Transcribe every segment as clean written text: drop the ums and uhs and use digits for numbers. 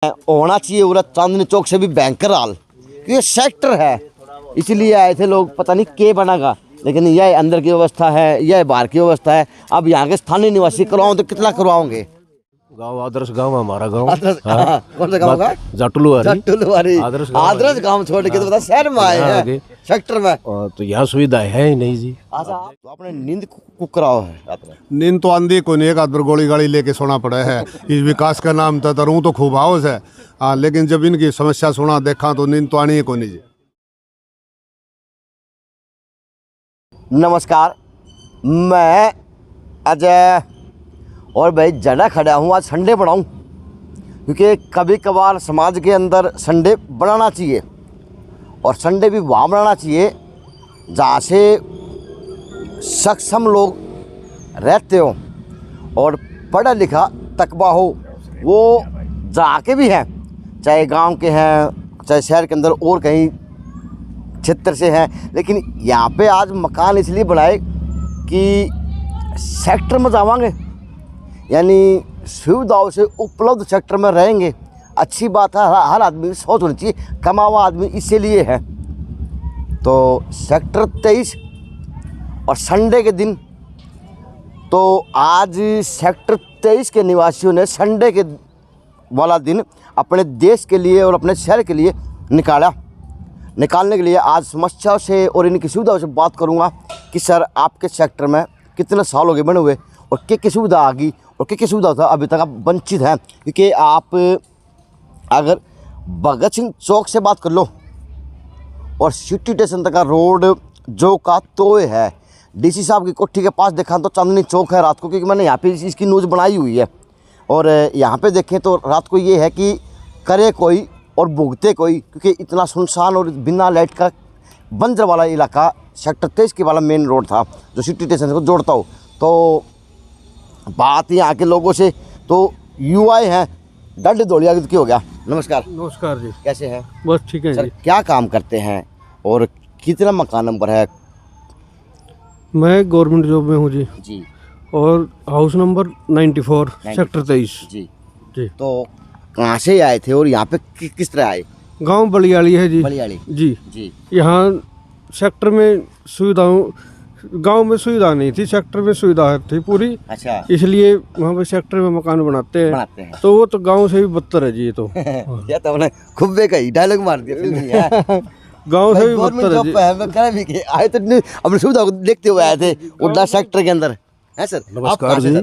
होना चाहिए उधर चांदनी चौक से भी भयंकर हाल, क्योंकि ये सेक्टर है इसलिए आए थे लोग, पता नहीं क्या बनेगा, लेकिन यह अंदर की व्यवस्था है, यह बाहर की व्यवस्था है। अब यहाँ के स्थानीय निवासी करवाओ तो कितना करवाओगे। गांव आदर्श गांव है हमारा गांव। कौन सा गांव का? जाटुलवारी। आदर्श गांव छोड़ के तो बता शहर में आए हैं सेक्टर में, तो यहाँ सुविधा है ही नहीं जी। तो आपने नींद को कराओ है? नींद तो आंधी को नहीं, एक आध गोली गाड़ी लेके सोना पड़ा है। इस विकास का नाम था रू तो खूब हाउस है, हाँ, लेकिन जब इनकी समस्या सुना देखा तो नींद तो आनी ही को नहीं जी। नमस्कार, मैं अजय और भाई जना खड़ा हूँ। आज संडे बनाऊँ क्योंकि कभी कभार समाज के अंदर संडे बनाना चाहिए, और संडे भी वहाँ बनाना चाहिए जहाँ से सक्षम लोग रहते हो और पढ़ा लिखा तकबा हो, वो जहाँ के भी हैं, चाहे गांव के हैं चाहे शहर के अंदर और कहीं क्षेत्र से हैं। लेकिन यहाँ पे आज मकान इसलिए बनाए कि सेक्टर में जावांगे, यानी सुविधाओं से उपलब्ध सेक्टर में रहेंगे। अच्छी बात है, हर आदमी की सोच होनी चाहिए, कमावा आदमी इसीलिए है। तो सेक्टर 23 और संडे के दिन, तो आज सेक्टर 23 के निवासियों ने संडे के वाला दिन अपने देश के लिए और अपने शहर के लिए निकालने के लिए आज समस्याओं से और इनकी सुविधाओं से बात करूंगा कि सर आपके सेक्टर में कितने साल हो गए बने हुए, और क्या सुविधा आ गई और क्या सुविधा था अभी तक आप वंचित हैं। क्योंकि आप अगर भगत सिंह चौक से बात कर लो और सिटी स्टेशन तक का रोड जो का तोय है, डीसी साहब की कोठी के पास देखा तो चांदनी चौक है रात को, क्योंकि मैंने यहाँ पे इसकी न्यूज़ बनाई हुई है। और यहाँ पे देखें तो रात को ये है कि करे कोई और भुगते कोई, क्योंकि इतना सुनसान और बिना लाइट का बंजर वाला इलाका सेक्टर 23 के वाला मेन रोड था जो सिटी स्टेशन को जोड़ता हो। तो बात यहाँ के लोगों से, तो युवा हैं डंड दौड़िया की हो गया। नमस्कार। नमस्कार जी, कैसे हैं? बस ठीक है सर जी। क्या काम करते हैं और कितना मकान नंबर है? मैं गवर्नमेंट जॉब में हूँ जी, जी और हाउस नंबर 94 सेक्टर 23 जी जी। तो कहाँ से आए थे और यहाँ पे किस तरह आए? गांव बलियाली है जी। बलियाली जी जी। यहाँ सेक्टर में सुविधाओं, गांव में सुविधा नहीं थी, सेक्टर में सुविधा थी पूरी। अच्छा, इसलिए वहाँ पे सेक्टर में मकान बनाते हैं। तो वो तो गांव से भी बदतर है जी ये तो। ये तो हमने खुब्बे का ही डायलॉग मार दिया फिल्म में है। गांव से भी बदतर है जी। मैं कह भी कि आए तो अपनी सुविधा को देखते हुए आए थे उड़ला सेक्टर के अंदर है सर। नमस्कार जी,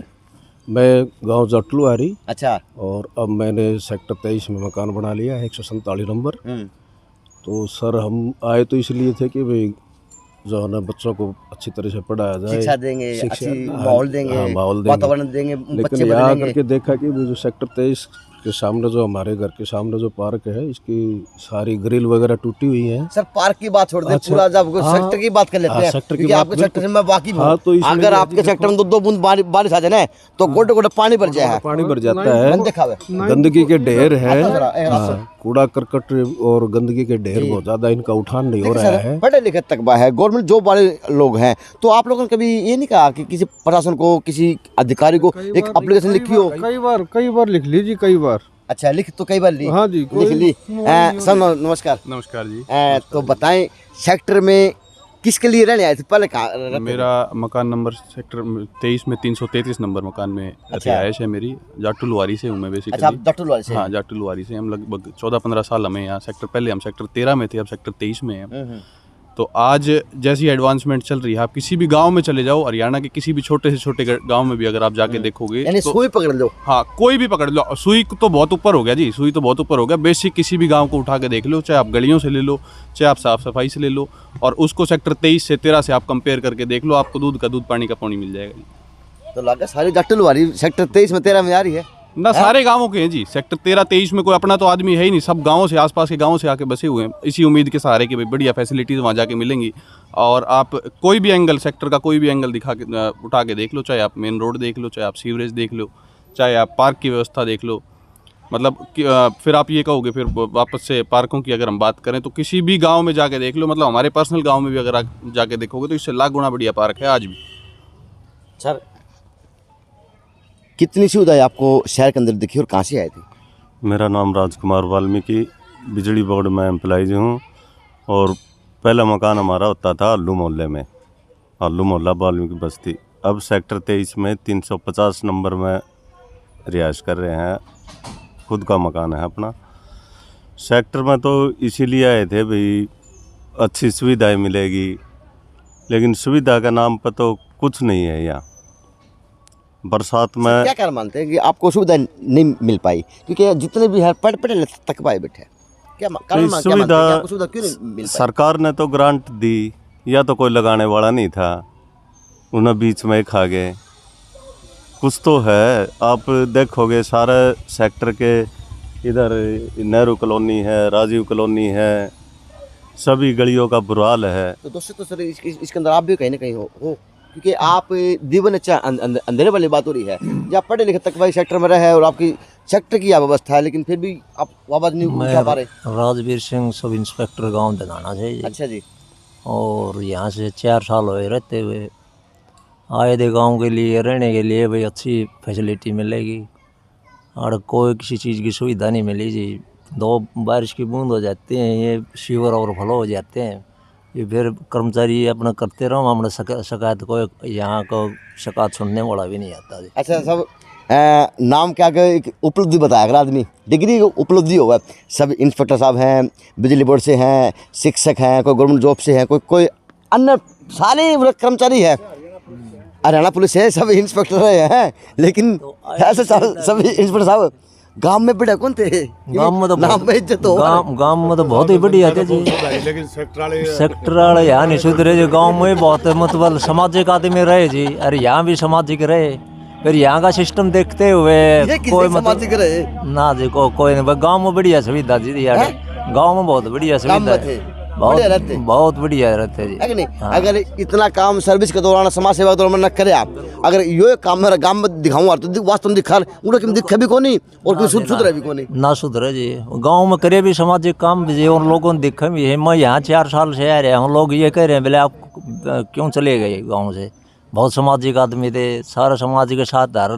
मैं गांव जाटुलवारी। अच्छा, और अब मैंने सेक्टर 23 में मकान बना लिया है 147 नंबर। तो सर हम आए तो इसलिए थे कि भाई जो है ना बच्चों को अच्छी तरह से पढ़ाया जाए, शिक्षा देंगे, अच्छी माहौल देंगे, वातावरण देंगे। लेकिन यहाँ करके देखा कि जो सेक्टर 23 के सामने जो हमारे घर के सामने जो पार्क है, इसकी सारी ग्रिल वगैरह टूटी हुई है। सर पार्क की बात छोड़ दें, पूरा जब सेक्टर की बात कर लेते हैं, क्योंकि आपके सेक्टर से मैं वाकिफ हूं। तो अगर आपके सेक्टर में दो बूंद बारिश आ जाए ना तो गोटे गोटे पानी भर जाए, पानी भर जाता है, गंदगी के ढेर है, कूड़ा करकट और गंदगी के ढेर बहुत ज्यादा, इनका उठान नहीं हो रहा है। पढ़े लिखे तकबा है, गवर्नमेंट जॉब वाले लोग हैं, तो आप लोगों ने कभी ये नहीं कहा कि किसी प्रशासन को, किसी अधिकारी को एक एप्लीकेशन लिखी हो? कई बार लिख ली जी, कई बार। अच्छा, लिख तो कई बार ली? हाँ जी, लिख ली। सर नमस्कार। नमस्कार जी। तो बताएं सेक्टर में किसके लिए रहने आए थे? पहले कहाँ? मेरा मकान नंबर सेक्टर 23 में 333 नंबर मकान में रिहायश है मेरी। जाटुलवारी से हूँ मैं बेसिकली। अच्छा, आप जाटुलवारी से? हाँ, जाटुलवारी से। हम लगभग 14-15 साल हमें यहाँ सेक्टर, पहले हम सेक्टर 13 में थे, अब सेक्टर 23 में हैं। तो आज जैसी एडवांसमेंट चल रही है, आप किसी भी गांव में चले जाओ, हरियाणा के किसी भी छोटे से छोटे गांव में भी अगर आप जाके देखोगे, यानी तो सुई पकड़ लो। हाँ, कोई भी पकड़ लो। सुई तो बहुत ऊपर हो गया जी, सुई तो बहुत ऊपर हो गया। बेसिक किसी भी गांव को उठा के देख लो, चाहे आप गलियों से ले लो, चाहे आप साफ सफाई से ले लो, और उसको सेक्टर 23 से 13 से आप कंपेयर करके देख लो, आपको दूध का दूध पानी का पानी मिल जाएगा जी। तो लगा सारी जाटुलवारी सेक्टर 23 में 13 में आ रही है ना? सारे गांवों के हैं जी। सेक्टर 13-23 में कोई अपना तो आदमी है ही नहीं, सब गांवों से, आसपास के गांवों से आके बसे हुए हैं, इसी उम्मीद के सहारे कि भाई बढ़िया फैसिलिटीज़ वहाँ जाके मिलेंगी। और आप कोई भी एंगल, सेक्टर का कोई भी एंगल दिखा के उठा के देख लो, चाहे आप मेन रोड देख लो, चाहे आप सीवरेज देख लो, चाहे आप पार्क की व्यवस्था देख लो, मतलब फिर आप ये कहोगे, फिर वापस से पार्कों की अगर हम बात करें तो किसी भी गाँव में जाके देख लो, मतलब हमारे पर्सनल गाँव में भी अगर आप जाके देखोगे तो इससे लाख गुना बढ़िया पार्क है आज भी। सर कितनी सुविधाएं आपको शहर के अंदर दिखी और कहाँ से आए थे? मेरा नाम राजकुमार वाल्मीकि, बिजली बोर्ड में एम्प्लॉइज हूँ। और पहला मकान हमारा होता था आलू मोहल्ले में, आलू मोहल्ला वाल्मीकि बस्ती। अब सेक्टर 23 में 350 नंबर में रिहाइश कर रहे हैं। खुद का मकान है अपना। सेक्टर में तो इसीलिए आए थे भाई अच्छी सुविधाएं मिलेगी, लेकिन सुविधा का नाम पर तो कुछ नहीं है यहाँ। बरसात में क्या कारण मानते हैं कि आपको सुविधा नहीं मिल पाई? क्योंकि जितने भी है पढ़े तक पाए बैठे हैं। क्या कारण क्या मानते हैं कि आपको सुविधा क्यों नहीं मिल पाई? सरकार ने तो ग्रांट दी, या तो कोई लगाने वाला नहीं था, उन्हें बीच में खा गए। कुछ तो है, आप देखोगे सारे सेक्टर के इधर नेहरू कॉलोनी है, राजीव कॉलोनी है, सभी गलियों का बुरा हाल है। तो दोस्तों तो सर इसके अंदर आप भी कहीं ना कहीं हो क्योंकि आप दीवन अंधेरे वाली बात हो रही है। जब पढ़े लिखे तक भाई सेक्टर में रहे और आपकी सेक्टर की व्यवस्था है, लेकिन फिर भी आप आवाज नहीं उठा पा रहे। राजवीर सिंह सब इंस्पेक्टर गांव दनाना से जी। अच्छा जी। और यहाँ से 4 साल हुए रहते हुए। आए थे गांव के लिए, रहने के लिए भाई अच्छी फैसिलिटी मिलेगी, और कोई किसी चीज़ की सुविधा नहीं मिली जी। 2 बारिश की बूंद हो जाती हैं, ये सीवर ओवरफ्लो हो जाते हैं, ये फिर कर्मचारी अपना करते रहो, हमने शिकायत को यहाँ को शिकायत सुनने वाला भी नहीं आता जी। अच्छा सब नाम क्या एक उपलब्धि बताया अगर आदमी डिग्री उपलब्धि होगा। सब इंस्पेक्टर साहब हैं, बिजली बोर्ड से हैं, शिक्षक हैं, कोई गवर्नमेंट जॉब से हैं, कोई अन्य सारे कर्मचारी है, हरियाणा पुलिस है, सब इंस्पेक्टर हैं। लेकिन ऐसे सभी इंस्पेक्टर साहब गांव में बढ़िया कौन थे? गांव में तो नाम में इज्जत हो। गांव में तो बहुत ही बढ़िया थे जी। लेकिन सेक्टर वाले यहाँ नहीं सुधरे जी। गांव में बहुत मतलब सामाजिक आदमी रहे जी, अरे यहाँ भी सामाजिक रहे। फिर यहाँ का सिस्टम देखते हुए कोई सामाजिक रहे ना जी, कोई नहीं। गाँव में बढ़िया सुविधा जी यार, गाँव में बहुत बढ़िया सुविधा है, बहुत बढ़िया रहते जी। है कि नहीं? अगर इतना काम सर्विस के दौरान, समाज सेवा के दौरान न करे आप, अगर ये काम मेरा गांव में दिखाऊंगा तो वास्तव में दिखा उनको दिखे भी कोनी और कोई सुधरे भी कोनी ना सुधरे जी। गांव में करे भी सामाजिक काम भी जी, और लोगों ने दिखा भी है। मैं यहाँ 4 साल से आ रहे हैं, लोग ये कह रहे हैं बोले आप क्यों चले गए गाँव से? बहुत सामाजिक आदमी थे, सारे समाज के साथ हर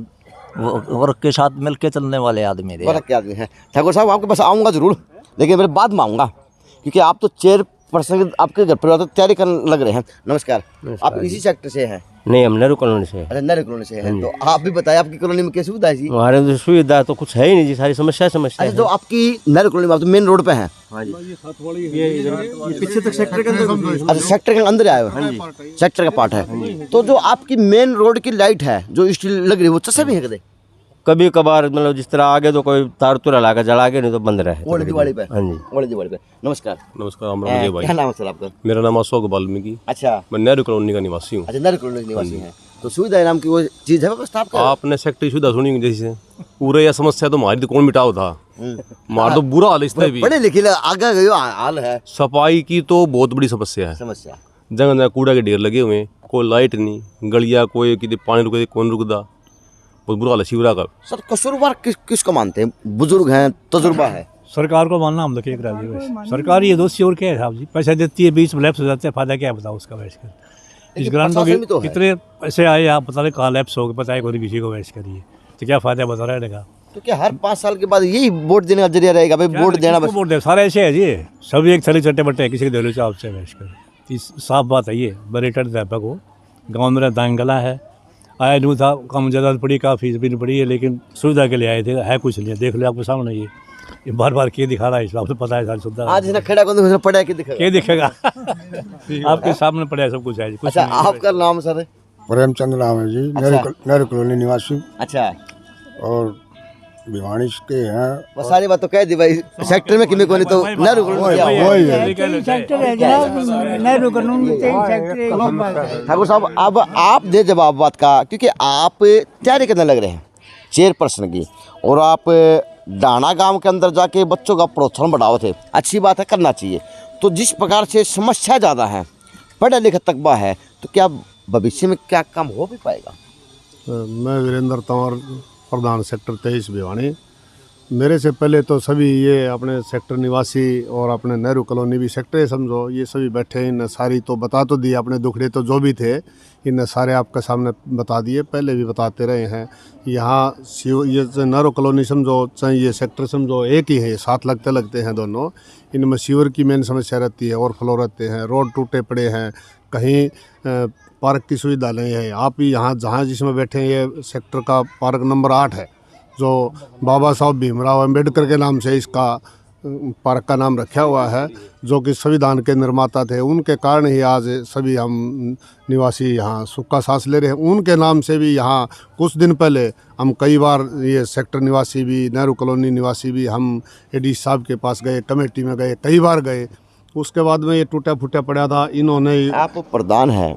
वर्ग के साथ मिलके चलने वाले आदमी थे। वर्ग के आदमी हैं। ठाकुर साहब आपके पास आऊँगा जरूर, लेकिन मेरे बाद में आऊँगा क्योंकि आप तो चेयरपर्सन आपके घर पर तो तैयारी करने लग रहे हैं। नमस्कार, आप इसी सेक्टर से हैं? नहीं, हम नेहरू कॉलोनी से। अच्छा, नेहरू कॉलोनी से हैं। तो आप भी बताएं आपकी कॉलोनी में क्या सुविधा है जी? हमारे तो सुविधा तो कुछ है ही नहीं जी, सारी समस्या अच्छा, तो आपकी नेहरू कॉलोनी में आप तो मेन रोड पे हैं? हाँ जी। पीछे तक सेक्टर के अंदर। अच्छा, सेक्टर के अंदर आए हो? सेक्टर का पार्ट है। तो जो आपकी मेन रोड की लाइट है जो स्टील लग रही है, वो चसे भी है कदे? कभी कभार मतलब जिस तरह आगे तो कोई तार तुरा लगा जला के, नहीं तो बंद रहे। ओल्ड दिवाली पे? हाँ जी, ओल्ड दिवाली पे। नमस्कार। नमस्कार, हम रामदेव भाई। क्या नाम है सर आपका? मेरा नाम अशोक वाल्मीकि। अच्छा, मैं नेहरू कॉलोनी का निवासी हूँ। अच्छा, नेहरू कॉलोनी के निवासी हैं। तो सुविधा नाम की वो चीज़ है व्यवस्था आपका? आपने सेक्टर सुविधा सुनी जैसे पूरे यह समस्या तो हमारी तो कौन मिटाओ था, हमारा तो बुरा हाल इसमें भी। पढ़े लिखे आगे गए हाल है। सफाई की तो बहुत बड़ी समस्या है। समस्या जगह जगह कूड़ा के ढेर लगे हुए हैं, कोई लाइट नहीं, गलियाँ कोई कि पानी रुके कौन रुकदा, बहुत बुरा हाल है शिवरा का। सर कसूरवार किसको मानते हैं? बुजुर्ग हैं, तजुर्बा है? सरकार को मानना हम तो क्या करा दी, सरकार ये दोषी और क्या है साहब जी? पैसा देती है, बीच में लैप्स हो जाते हैं, फायदा क्या है बताओ उसका? वैस कर इस ग्रांटों के तो कितने पैसे आए आप बता रहे, कहाँ लैप्स हो गए पता है कोई किसी को? वैस करिए तो क्या फायदा बता रहे का? तो क्या हर 5 साल के बाद यही वोट देने का जरिया रहेगा भाई? वोट देना बस वोट दे, सारे ऐसे है जी, सभी एक थली चट्टे बट्टे किसी के दे लो चाप से। वैस कर साफ बात है ये। बरेटर अध्यापक हो, गाँव मेरा दांगला है, आया नहीं था, कम ज़्यादा पड़ी, काफ़ी भी नहीं पड़ी है, लेकिन सुविधा के लिए आए थे, है कुछ नहीं। देख लो आपके सामने ये बार बार क्या दिखा रहा है, इसलिए आपको पता है सारी सुविधा। आज ना खड़ा कौन पड़ा क्या दिखेगा? क्या दिखेगा? आपके सामने पड़ा है सब कुछ है जी। अच्छा, आपका नाम सर? प्रेमचंद नाम है जी, नेहरू कॉलोनी निवासी। अच्छा, और भिवानी के हैं। वो सारी बात तो कह दी भाई, सेक्टर में किमें कोनी तो नेहरू ठाकुर साहब अब आप दे जवाब बात का, क्योंकि आप तैयारी करने लग रहे हैं चेयरपर्सन की, और आप डाना गांव के अंदर जाके बच्चों का प्रोत्साहन बढ़ाओ थे। अच्छी बात है, करना चाहिए। तो जिस प्रकार से समस्या ज़्यादा है, पढ़े लिखे तकबा है, तो क्या भविष्य में क्या काम हो भी पाएगा? मैं वीरेंद्र तंवर, प्रधान सेक्टर 23 भिवानी। मेरे से पहले तो सभी ये अपने सेक्टर निवासी और अपने नेहरू कॉलोनी भी सेक्टर है समझो, ये सभी बैठे इन सारी तो बता तो दिए, अपने दुखड़े तो जो भी थे इन सारे आपके सामने बता दिए, पहले भी बताते रहे हैं। यहाँ ये नेहरू कॉलोनी समझो चाहे ये सेक्टर समझो एक ही है, साथ लगते लगते हैं दोनों। इनमें सीवर की मेन समस्या रहती है, ओवरफ्लो रहते हैं, रोड टूटे पड़े हैं, कहीं पार्क की सुविधा नहीं है। आप यहाँ जहाँ जिसमें बैठे हैं ये सेक्टर का पार्क नंबर 8 है, जो बाबा साहब भीमराव अंबेडकर के नाम से इसका पार्क का नाम रखा हुआ है, जो कि संविधान के निर्माता थे। उनके कारण ही आज सभी हम निवासी यहाँ सुक्का सांस ले रहे हैं। उनके नाम से भी यहाँ कुछ दिन पहले हम कई बार ये सेक्टर निवासी भी, नेहरू कॉलोनी निवासी भी, हम एडी साहब के पास गए, कमेटी में गए, कई बार गए। उसके बाद में ये टूटा फूटा पड़ा था। इन्होंने आप प्रधान हैं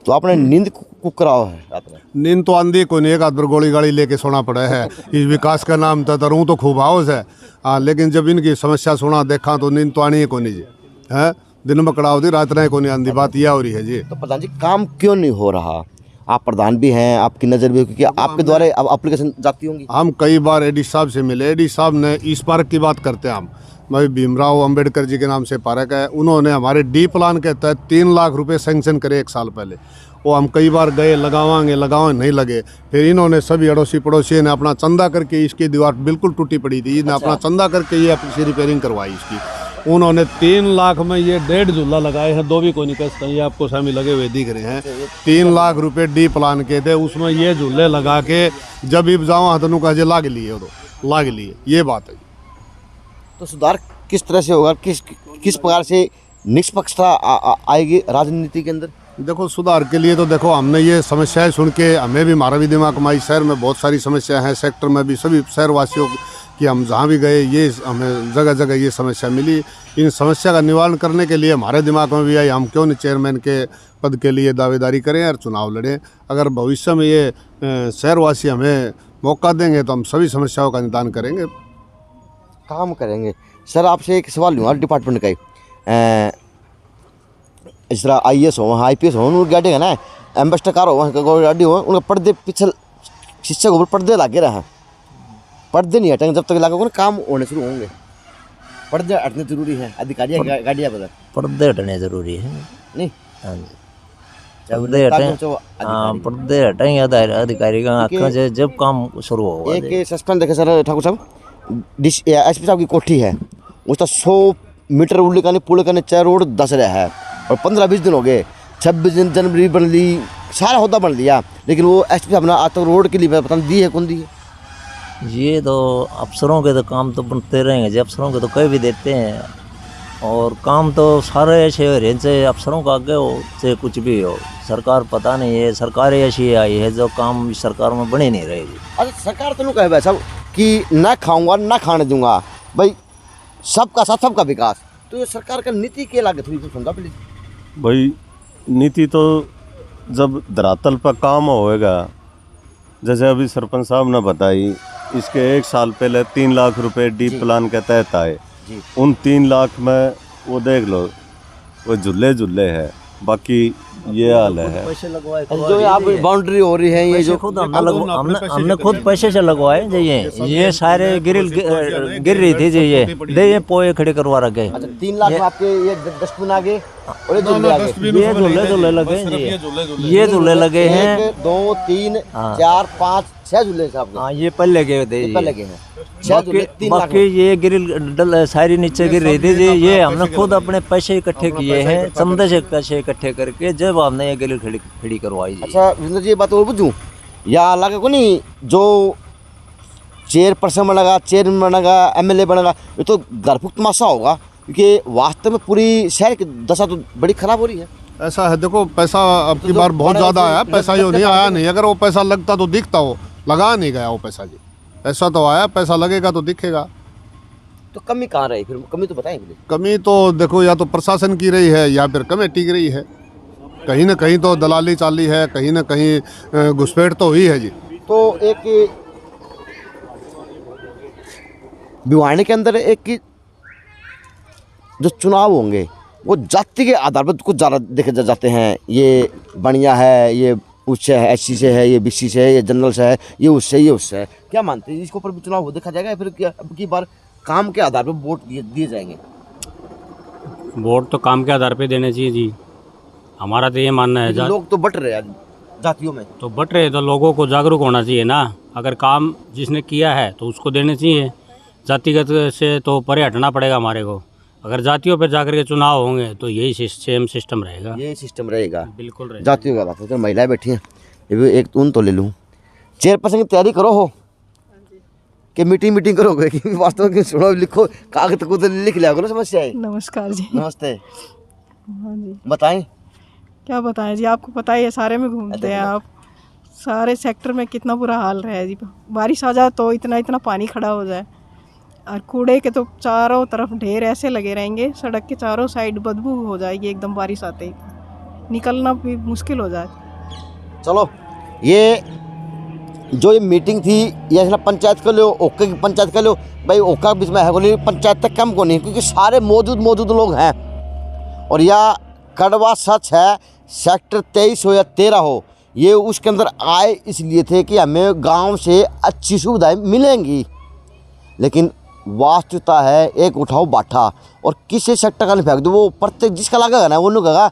तो आपने नींद को कराओ है रात में? नींद तो आंधी को नहीं, एक आध बार गोली गाड़ी लेके सोना पड़ा है। इस विकास का नाम था तो तो खूब हाउस है। लेकिन जब इनकी समस्या सुना देखा तो नींद तो आनी ही को नहीं जी है। दिन में कड़ा होती, रात नहीं को नहीं आंधी, बात यह हो रही है जी। तो प्रधान जी काम क्यों नहीं हो रहा? आप प्रधान भी हैं, आपकी नज़र भी, क्योंकि आपके द्वारा अब एप्लीकेशन जाती होंगी। हम कई बार एडी साहब से मिले, एडी साहब ने इस पार्क की बात करते हैं हम, भाई भीमराव अंबेडकर जी के नाम से पार्क है। उन्होंने हमारे डी प्लान के तहत 3 लाख रुपए सैंक्शन करे 1 साल पहले। वो हम कई बार गए, लगावाएंगे नहीं लगे। फिर इन्होंने सभी अड़ोसी पड़ोसी ने अपना चंदा करके, इसकी दीवार बिल्कुल टूटी पड़ी थी, इन्हें अपना चंदा करके ये अपनी रिपेयरिंग करवाई इसकी। उन्होंने 3 लाख में ये 1.5 झूला लगाए हैं, 2 भी कोई नहीं कहता, ये आपको सामने लगे हुए दिख रहे हैं। 3 लाख रुपए डी प्लान के थे, उसमें ये झूले लगा के जब भी जाओ हाथों का लाग लिए, ये बात है। तो सुधार किस तरह से होगा? किस प्रकार से निष्पक्षता आएगी राजनीति के अंदर? देखो सुधार के लिए तो देखो हमने ये समस्याएं सुन के हमें भी हमारा भी दिमाग कमाई। शहर में बहुत सारी समस्या हैं, सेक्टर में भी सभी शहरवासियों की हम जहाँ भी गए ये हमें जगह जगह ये समस्या मिली। इन समस्या का निवारण करने के लिए हमारे दिमाग में भी आई, हम क्यों नहीं चेयरमैन के पद के लिए दावेदारी करें और चुनाव लड़ें। अगर भविष्य में ये शहरवासी हमें मौका देंगे तो हम सभी समस्याओं का निदान करेंगे, काम करेंगे। सर आपसे एक सवाल लूँगा डिपार्टमेंट का ही, इस तरह IAS हो, IPS हो, उनकी गाड़ी है ना, एम्बेसडर कार हो, गाड़ी हो, उनका पर्दे पीछे शीशे के ऊपर पर्दे लगे रहे हैं। पर्दे नहीं हटेंगे जब तक लागू ना काम होने शुरू होंगे। पर्दे हटने जरूरी है, अधिकारी गाड़ियाँ बदल पर्दे हटने जरूरी है। नहीं हाँ जी, पर्दे हटें, पर्दे हटेंगे अधिकारी का आँखों से जब काम शुरू होगा। एक सस्पेंस देखे सर ठाकुर साहब, SP साहब की कोठी है, उसका 100 मीटर उल्ले का पुल का नीचे रोड 10 रहा है और 15-20 दिन हो गए। 26 दिन जनवरी बन ली, सारा होता बन लिया, लेकिन वो SP साहब ने आज तक रोड के लिए पता नहीं दी है कौन दी है। ये तो अफसरों के तो काम तो बनते रहेंगे जी, अफसरों के तो कई भी देते हैं, और काम तो सारे ऐसे हो रहे हैं, चाहे अफसरों का आगे हो चाहे कुछ भी हो। सरकार पता नहीं है, सरकार ऐसी आई है जो काम सरकार में बने नहीं रहेगी। अच्छा सरकार तो कहे भाई साहब कि ना खाऊंगा ना खाने दूंगा, भाई सबका साथ सबका विकास, तो ये सरकार का नीति के लागे थोड़ी समझा प्लीज। भाई नीति तो जब धरातल पर काम होएगा, जैसे अभी सरपंच साहब ने बताई, इसके 1 साल पहले 3 लाख रुपए डी प्लान के तहत आए। उन 3 लाख में वो देख लो वो झूले है, बाकी ये हाल है। जो यहाँ पे बाउंड्री हो रही है, ये जो खुद हमने खुद पैसे से लगवाए जी, ये सारे गिर रही थी जी, ये पोए खड़े करवा रखे। अच्छा 3 लाख में आपके ये डस्टबिन आ गए और ये झूले आ गए, ये झूले लगे जी, ये झूले लगे हैं 1 2 3 4 5 6 झूले साहब। हाँ ये पहले गए थे, पहले गए हैं 6 झूले 3 लाख। बाकी ये गिरिल सारी नीचे गिर रही थी जी, ये हमने खुद अपने पैसे इकट्ठे किए हैं, चंदे से पैसे इकट्ठे करके जब हमने ये गिरिल खड़ी करवाई जी। अच्छा विजेंद्र जी ये बात और पूछूं, या लगा को नहीं जो चेयरपर्सन बनेगा, चेयरमैन बनेगा, MLA बनेगा, ये तो घरफुक तमाशा होगा, क्योंकि वास्तव में पूरी शहर की दशा तो बड़ी खराब हो रही है। ऐसा है, देखो पैसा अब की बार बहुत ज़्यादा आया, पैसा यो नहीं आया नहीं, अगर वो पैसा लगता तो दिखता, हो लगा नहीं गया वो पैसा जी, ऐसा तो आया, पैसा लगेगा तो दिखेगा। तो कमी कहाँ रही फिर, कमी तो बताएं प्लीज। कमी तो देखो या तो प्रशासन की रही है या फिर कमेटी की रही है, कहीं ना कहीं तो दलाली चाली है, कहीं ना कहीं घुसपैठ तो हुई है जी। तो एक भिवानी के अंदर एक जो चुनाव होंगे वो जाति के आधार पर कुछ ज़्यादा देखे जाते हैं, ये बढ़िया है, ये उससे है, SC से है, ये BC से है, ये जनरल से है, ये उससे, ये उससे है। क्या मानते हैं इसके ऊपर भी चुनाव देखा जाएगा या फिर क्या अब की बार काम के आधार पर वोट दिए जाएंगे? वोट तो काम के आधार पे देने चाहिए जी, हमारा तो ये मानना है। लोग तो बट रहे हैं जातियों में, तो बट रहे तो लोगों को जागरूक होना चाहिए ना। अगर काम जिसने किया है तो उसको देने चाहिए, जातिगत से तो परे हटना पड़ेगा हमारे को। अगर जातियों पर जाकर के चुनाव होंगे तो यही सेम सिस्टम रहेगा, ये सिस्टम रहेगा, बिल्कुल रहेगा। जातियों का बात है। तो महिलाएं बैठी हैं, ये भी एक ऊन तो ले लूँ। चेयरपर्सन की तैयारी करो हो कि मीटिंग करोगे कि वास्तव में सुनो लिखो, कागज को तो लिख लिया करो समस्याएं। नमस्कार जी। नमस्ते। हाँ जी, बताएं। क्या बताएं जी, आपको पता ही है, सारे में घूमते हैं आप, सारे सेक्टर में कितना बुरा हाल रहा है जी। बारिश आ जाए तो इतना पानी खड़ा हो जाए, और कूड़े के तो चारों तरफ ढेर ऐसे लगे रहेंगे, सड़क के चारों साइड बदबू हो जाएगी एकदम, बारिश आते ही निकलना भी मुश्किल हो जाए। चलो, ये जो ये मीटिंग थी या इसला पंचायत कर लो, ओके की पंचायत कर लो भाई, ओका बीच में है बोली पंचायत तक कम को नहीं, क्योंकि सारे मौजूद लोग हैं। और यह कड़वा सच है, सेक्टर 23 हो या 13 हो, ये उसके अंदर आए इसलिए थे कि हमें गांव से अच्छी सुविधाएं मिलेंगी। लेकिन वास्तविकता है एक उठाओ बाठा, और किसी सेक्टर का नहीं फेंक दो, वो प्रत्येक जिसका लगेगा ना वो नहीं कहेगा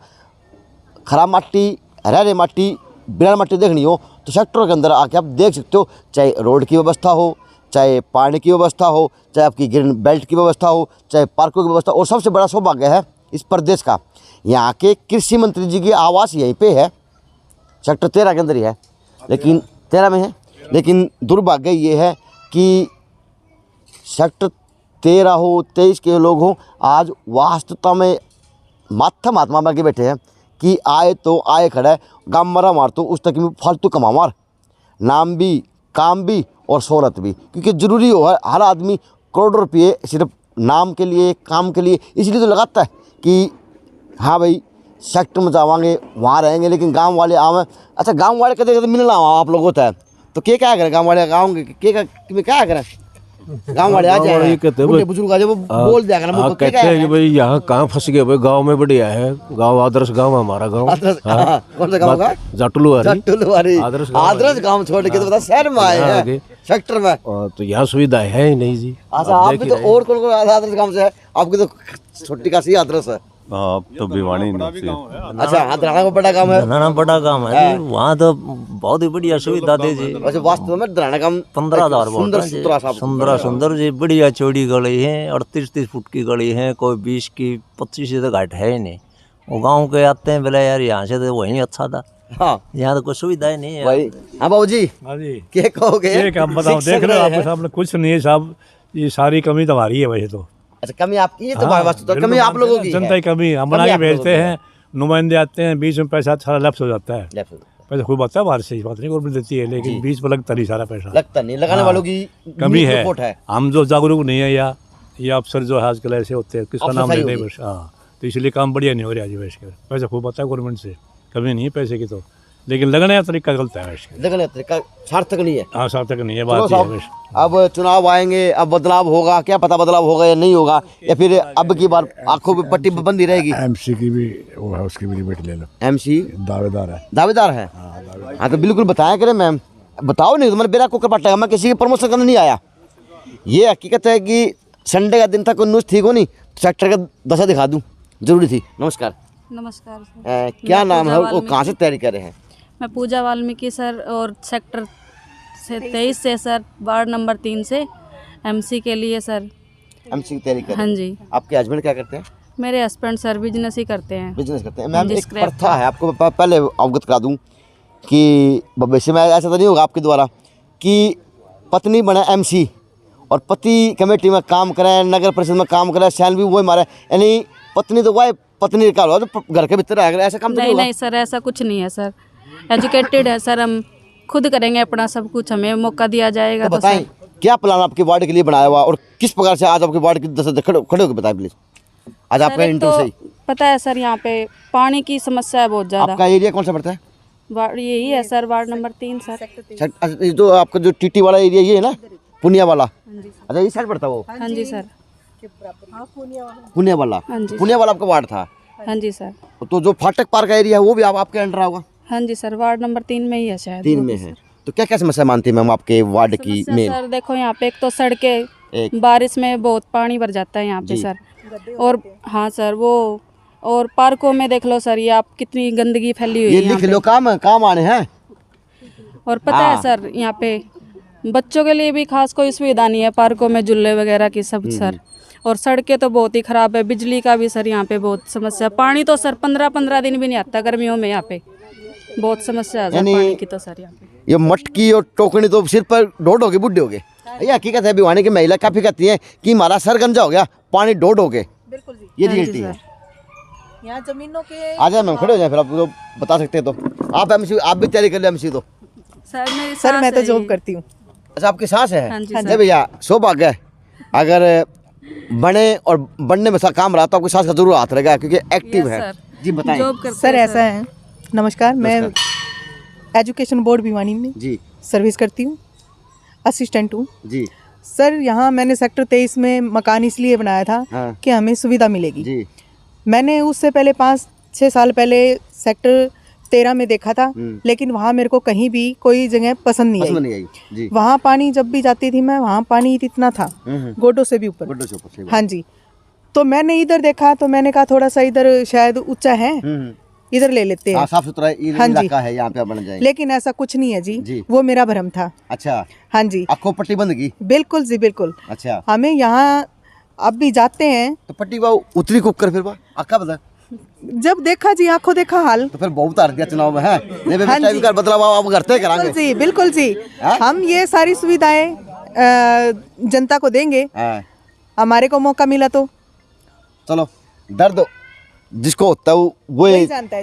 खराब माटी, हरे माटी, बिना माटी देखनी हो तो सेक्टरों के अंदर आके आप देख सकते हो, चाहे रोड की व्यवस्था हो, चाहे पानी की व्यवस्था हो, चाहे आपकी ग्रीन बेल्ट की व्यवस्था हो, चाहे पार्कों की व्यवस्था। और सबसे बड़ा सौभाग्य है इस प्रदेश का, यहाँ के कृषि मंत्री जी की आवास यहीं पे है, सेक्टर 13 के अंदर ही है, लेकिन 13 में है। लेकिन दुर्भाग्य ये है कि सेक्टर 13 हो, 23 के लोग हों, आज वास्तविकता में महात्मा बन के बैठे हैं कि आए तो आए खड़ा, गाम मरा मार तो उस तक में फालतू कमा मार, नाम भी, काम भी और शोहरत भी, क्योंकि ज़रूरी हो हर आदमी करोड़ों रुपये सिर्फ नाम के लिए, काम के लिए इसलिए तो लगाता है कि हाँ भाई सेक्टर में जावांगे वहाँ रहेंगे, लेकिन गांव वाले आवे। अच्छा, गांव वाले कदे कदे मिलना आप लोग होता है तो क्या करें, गांव वाले आऊँगे क्या करें, गांव वाले आ जाए, बूढ़े बुजुर्ग आ जाए, वो बोल दिया करना, वो कहते हैं कि भाई यहाँ कहाँ फंस गए भाई, गांव में बढ़िया है, गांव आदर्श गांव है हमारा गांव। कौन सा गांव का? जाटुलवारी। आदर्श गांव छोड़ के तो बता शहर में आए हैं, सेक्टर में, तो यहाँ सुविधाएं है ही नहीं जी। अच्छा, आपकी तो और कौन आदर्श गांव से है? आपकी तो छोटी काशी आदर्श है। हाँ, अब तो भिवानी अच्छा, धराना को बड़ा काम है, धराना बड़ा काम है जी, वहाँ तो बहुत ही बढ़िया सुविधा दे जी। वैसे वास्तव में धराना काम 15,000 सुंदर जी, बढ़िया चौड़ी गली है, 38-30 फुट की गली है, कोई 20 की 25 से तो घाट है ही नहीं। वो गाँव के आते हैं बोले यार यहाँ से तो वही अच्छा था, हाँ यहाँ तो कोई सुविधा ही नहीं है भाई। हाँ बाबू जी, हाँ जी, क्या कहोगे? आप बताओ, देख रहे हो आपके सामने कुछ नहीं है साहब, ये सारी कमी तो हमारी है वैसे तो। अच्छा, कमी आपकी है तो वास्तव कमी आप लोगों की है। जनता की कमी, हम बना के भेजते हैं, नुमाइंदे आते हैं, बीच में पैसा सारा लैप्स हो जाता है। पैसा खूब आता है बाहर से, बात नहीं गवर्नमेंट देती है, लेकिन बीच में लगता नहीं सारा पैसा, लगता नहीं, लगाने वालों की कमी है। हम जो जागरूक नहीं है, या ये अफसर जो है आजकल ऐसे होते हैं, किसका नाम लेते हैं बस, हाँ, तो इसलिए काम बढ़िया नहीं हो रहा जी। वैसे पैसा खूब आता है गवर्नमेंट से, कमी नहीं है पैसे की तो, लेकिन लगने का तरीका गलत है, लगने का तरीका सार्थक नहीं है। हाँ, सार्थक नहीं है बात है। अब चुनाव आएंगे, अब बदलाव होगा, क्या पता बदलाव होगा या नहीं होगा, या फिर अब की बार आंखों पे पट्टी बंदी रहेगी। MC की भी वो है, उसकी भी डिबेट ले लो। MC दावेदार है। हाँ तो बिल्कुल बताया करें मैम, बताओ नहीं तो मैंने बेरा कुकर पटेगा, मैं किसी की प्रमोशन करने नहीं आया। ये हकीकत है कि संडे का दिन था, कोई न्यूज़ ठीक हो नहीं, सेक्टर का दशा दिखा दूँ, जरूरी थी। नमस्कार। नमस्कार क्या नाम है और कहाँ से तैयारी कर रहे हैं? मैं पूजा वाल्मीकि सर, और सेक्टर से 23 से सर, वार्ड नंबर 3 से MC के लिए सर। MC की तैयारी कर रहे हैं? हाँ जी। आपके हस्बैंड क्या करते हैं? मेरे हस्बैंड सर बिजनेस ही करते हैं। बिजनेस करते हैं। मैम एक प्रथा है, आपको पहले अवगत करा दूं कि भविष्य में ऐसा तो नहीं होगा आपके द्वारा कि पत्नी बने MC और पति कमेटी में काम करें, नगर परिषद में काम करें, सैलरी भी वही मारे, यानी पत्नी तो वही पत्नी का लो, तो घर के भीतर रह, ऐसा काम तो नहीं सर, ऐसा कुछ नहीं है सर, एजुकेटेड है सर, हम खुद करेंगे अपना सब कुछ, हमें मौका दिया जाएगा। तो बताएं क्या प्लान आपके वार्ड के लिए बनाया हुआ और किस प्रकार से आज आपके वार्ड की दशा खड़े होकर बताएं प्लीज। आज आपका इंटरव्यू सही पता है सर, यहाँ पे पानी की समस्या है बहुत ज़्यादा। आपका एरिया कौन सा पड़ता है? वार्ड यही है सर, वार्ड नंबर 3 सर। जो आपका जो TT वाला एरिया ये है ना, पुनिया वाला, अच्छा ये साइड पड़ता है वो? हाँ जी सर, पुनिया वाला। पुनिया वाला आपका वार्ड था? हाँ जी सर। तो जो फाटक पार का एरिया है वो भी आपके अंडर होगा? हाँ जी सर, वार्ड नंबर 3 में ही है शायद। 3 में है। तो क्या क्या समस्या मानती है मैम आपके वार्ड की समस्या मेन? सर देखो यहाँ पे एक तो सड़कें, बारिश में बहुत पानी भर जाता है यहाँ पे सर। और हाँ सर वो, और पार्कों में देख लो सर, ये आप कितनी गंदगी फैली हुई ये है यहाँ लिख लो, पे। काम आने हैं। और पता है सर यहाँ पे बच्चों के लिए भी खास कोई सुविधा नहीं है पार्कों में, झूले वगैरह की सब सर। और सड़कें तो बहुत ही ख़राब है, बिजली का भी सर यहाँ पे बहुत समस्या। पानी तो सर 15-15 दिन भी नहीं आता गर्मियों में, यहाँ पे बहुत समस्या है सर पानी की तो सर यहाँ पे। ये मटकी और टोकनी तो सिर पर ढोड हो गए, बुढ़े हो गए। ये हकीकत है, भिवानी की महिला काफ़ी कहती हैं कि हमारा सर गंजा हो गया, पानी ढोड हो गए। ये रियलिटी है। यहाँ जमीनों के आ जाए मैम, खड़े हो जाए, फिर आप तो बता सकते हैं। तो आप एमसी, आप भी तैयारी कर लो एमसी। तो सर मैं तो जॉब करती हूँ। अच्छा, आपकी सास है? हाँ जी नहीं भैया, सौभाग्य है। अगर बने और बनने में काम रहा तो आपकी सास का जरूर हाथ रहेगा, क्योंकि एक्टिव है। जी बताएं सर। ऐसा है, नमस्कार, मैं एजुकेशन बोर्ड भिवानी में जी सर्विस करती हूँ, असिस्टेंट हूँ जी। सर यहाँ मैंने सेक्टर 23 में मकान इसलिए बनाया था कि हमें सुविधा मिलेगी जी। मैंने उससे पहले 5-6 साल पहले सेक्टर 13 में देखा था, लेकिन वहाँ मेरे को कहीं भी कोई जगह पसंद नहीं आई जी। वहाँ पानी जब भी जाती थी मैं, वहाँ पानी इतना था गोडों से भी ऊपर। हाँ जी। तो मैंने इधर देखा तो मैंने कहा थोड़ा सा इधर शायद ऊंचा है, इधर ले लेते हैं, साफ सुथरा इलाका है, यहाँ पे बन जाए। लेकिन ऐसा कुछ नहीं है जी, वो मेरा भ्रम था। अच्छा। हाँ जी। आपको पट्टी बंद की? बिल्कुल जी बिल्कुल। अच्छा। हमें यहाँ अब भी जाते हैं तो पट्टी उतरी कुकर फिर आका बता, जब देखा जी, आंखों देखा हाल, तो फिर बहुत हार दिया चुनाव में है। हाँ जी। बदलाव आप करते करांगे जी, बिल्कुल जी। हम ये सारी सुविधाएं जनता को देंगे, हमारे को मौका मिला तो। चलो, दर्द जिसको होता है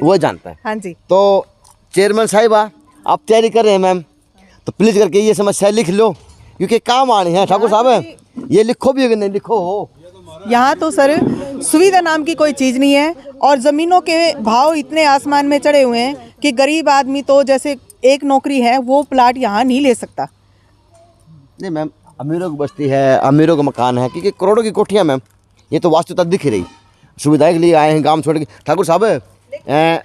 वो जानता है। हाँ जी। तो चेयरमैन साहिबा, आप तैयारी कर रहे हैं मैम, तो प्लीज करके ये समस्या लिख लो, क्योंकि काम आनी है। ठाकुर साहब ये लिखो भी, नहीं लिखो हो। यहाँ तो सर सुविधा नाम की कोई चीज़ नहीं है, और ज़मीनों के भाव इतने आसमान में चढ़े हुए हैं कि गरीब आदमी तो जैसे एक नौकरी है वो प्लाट यहाँ नहीं ले सकता। नहीं मैम, अमीरों की बस्ती है, अमीरों का मकान है, क्योंकि करोड़ों की कोठियाँ मैम, ये तो वास्तविकता दिख रही। सुविधाएं के लिए आए हैं गांव छोड़ के। ठाकुर साहब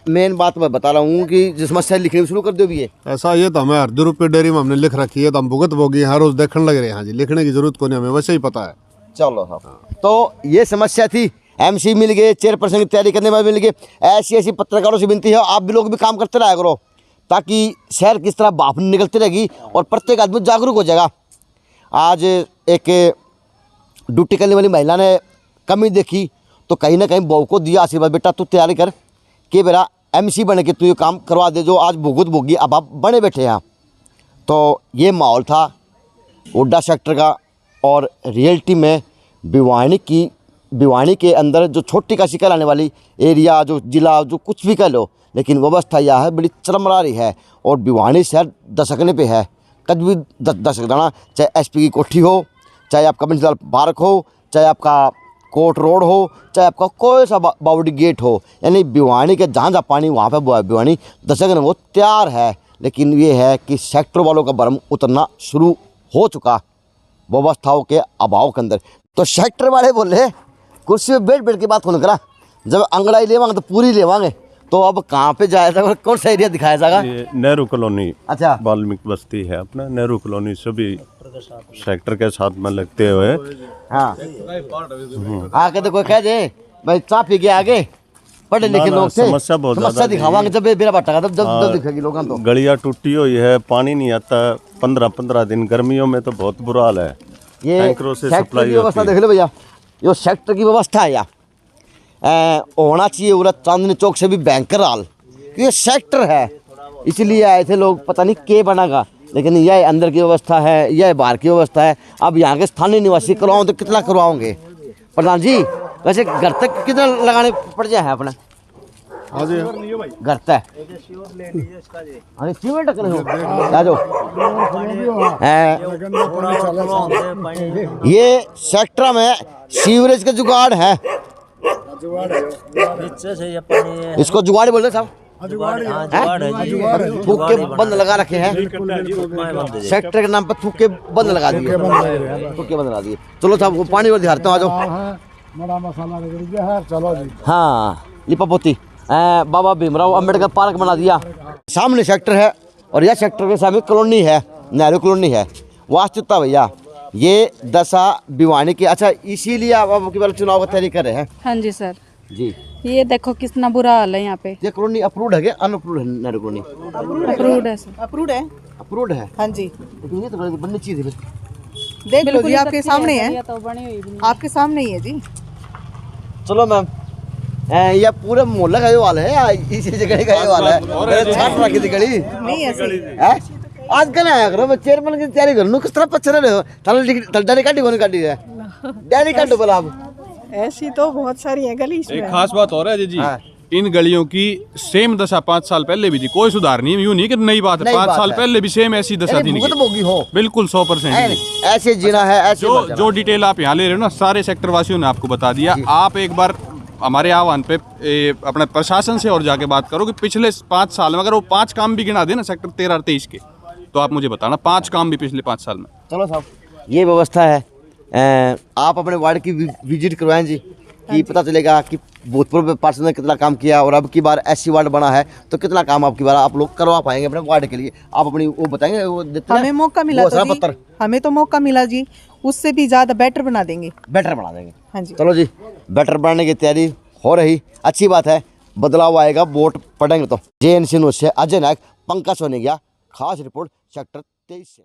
मेन बात मैं बता रहा हूँ कि जो समस्या लिखनी शुरू कर दो भी है। ऐसा ये तो हमें हर रुपये डेयरी में हमने लिख रखी है, तो हम भुगत भोगी हर रोज देखने लग रहे हैं। हाँ जी, लिखने की जरूरत को नहीं, हमें वैसे ही पता है। चलो साहब, तो ये समस्या थी। एमसी मिल गए, चेयरपर्सन की तैयारी करने में मिल गए। ऐसी पत्रकारों से विनती है, आप भी लोग भी काम करते रहा करो, ताकि शहर किस तरह भाप निकलती रहेगी और प्रत्येक आदमी जागरूक हो जाएगा। आज एक ड्यूटी करने वाली महिला ने कमी देखी, तो कहीं ना कहीं बहू को दिया आशीर्वाद, बेटा तू तैयारी कर कि मेरा एमसी बने के तू ये काम करवा दे, जो आज भुगत भोगी अब आप बने बैठे हैं। तो ये माहौल था ओडा सेक्टर का। और रियलिटी में भिवानी के अंदर जो छोटी का शिकार आने वाली एरिया, जो जिला, जो कुछ भी कह लो, लेकिन व्यवस्था यह है बड़ी चरमरा रही है। और भिवानी शहर दशकने पे है, कद भी दशक जाना, चाहे एसपी की कोठी हो, चाहे आपका प्रिंसिपल पार्क हो, चाहे आपका कोर्ट रोड हो, चाहे आपका कोई सा बावड़ी गेट हो, यानी भिवानी के जहाँ पानी वहाँ पे भिवानी दशकने वो तैयार है। लेकिन ये है कि सेक्टर वालों का भरम उतरना शुरू हो चुका व्यवस्थाओं के अभाव के अंदर। तो सेक्टर वाले बोले कुर्सी में बैठ बैठ के बात होने करा, जब अंगड़ाई लेवांगे तो पूरी लेवांगे। तो अब कहाँ पे जाया जाएगा, कौन सा एरिया दिखाया जाएगा? नेहरू कॉलोनी। अच्छा, वाल्मीकि बस्ती है अपना, नेहरू कॉलोनी सभी सेक्टर के साथ में लगते हुए। हाँ, आके तो कोई कह दे भाई चाय पी के आगे, पढ़े लिखे लोग थे, समस्या बहुत समस्या दिखावांगे जब मेरा बाटा तब जब दिखेगी लोगों को। गलियां टूटी हुई है, पानी नहीं आता 15-15 दिन, गर्मियों में तो बहुत बुरा हाल है। ये टैंकरों से सेक्टर सप्लाई की व्यवस्था देख लो भैया, ये सेक्टर की व्यवस्था है यार, होना चाहिए पूरा चांदनी चौक से भी भयंकर हाल। ये सेक्टर है, इसलिए आए थे लोग, पता नहीं क्या बनेगा, लेकिन यह अंदर की व्यवस्था है, यह बाहर की व्यवस्था है। अब यहाँ के स्थानीय निवासी करवाओ तो कितना करवाओगे प्रधान जी? वैसे घर तक कितना लगाने पड़ जाए अपना? घर तक अरे सीमेंट ये सेक्टर में सीवरेज का जुगाड़ है, इसको जुगाड़ बोलते साहब, थूक के बंद लगा रखे हैं, सेक्टर के नाम पर थूक के बंद लगा दिए, थूक के बंद लगा दिए। चलो साहब वो पानी और दिखाते हो, आ जाओ। बड़ा मसाला चलो जी। हाँ, लिपा पोती बाबा भीमराव अंबेडकर पार्क बना दिया। सामने सेक्टर है और यह सेक्टर के सामने कॉलोनी है, नेहरू कॉलोनी है। वास्तुता भैया ये दशा भिवानी की। अच्छा, इसीलिए आप आपकी बार चुनाव की तैयारी कर रहे हैं? हाँ जी सर जी। ये देखो कितना बुरा हाल है यहाँ पे। ये कॉलोनी अप्रूव्ड है क्या अनअप्रूव्ड है? नेहरू कॉलोनी अप्रूव्ड है सर। अप्रूव्ड है। अप्रूव्ड है? हाँ जी, लेकिन ये तो बननी चाहिए थी। देख लो जी, आपके सामने है, ये तो बनी हुई भी नहीं। आपके सामने ही है जी। चलो मैम, ये पूरे मोहल्ला का ये वाल है या इसी जगह का ये वाल है? मेरे छाट रखी थी गली नहीं ऐसे है। आज कल आया करो, मैं चेयरमैन की तैयारी करूँ। किस तरह पच्चर रहे हो? डैडी काटी कौन काटी है? डैडी काटो बोला आप। ऐसी तो बहुत सारी है गली एक इसमें। खास बात और है जी, इन गलियों की सेम दशा 5 साल पहले भी थी, कोई सुधार नहीं है। यूं नहीं कि नई बात है, 5 साल पहले भी सेम ऐसी दशा थी। बिल्कुल 100% ऐसे जीना है, ऐसे जो डिटेल आप यहाँ ले रहे हो ना, सारे सेक्टर वासियों ने आपको बता दिया। आप एक बार हमारे आह्वान पे अपने प्रशासन से और जाके बात करो कि पिछले 5 साल में अगर वो 5 काम भी गिना दे ना सेक्टर 13 और 23 के, तो आप मुझे बताना 5 काम भी पिछले 5 साल में। चलो साहब, ये व्यवस्था है। आप अपने वार्ड की विजिट करवाएं जी, कि पता चलेगा कि भूतपूर्व पार्षद ने कितना काम किया और अब की बार ऐसी वार्ड बना है तो कितना काम आपकी बार आप लोग करवा पाएंगे अपने वार्ड के लिए। आप अपनी वो बताएंगे, वो देते हमें मौका मिला तो जी, हमें तो मौका मिला जी, उससे भी ज़्यादा बेटर बना देंगे। बेटर बना देंगे। हाँ जी। चलो जी, बेटर बनाने की तैयारी हो रही, अच्छी बात है। बदलाव आएगा, वोट पड़ेंगे तो। JNC न्यूज़ से अजय नायक, पंकज सोनेगिया, खास रिपोर्ट सेक्टर 23 से।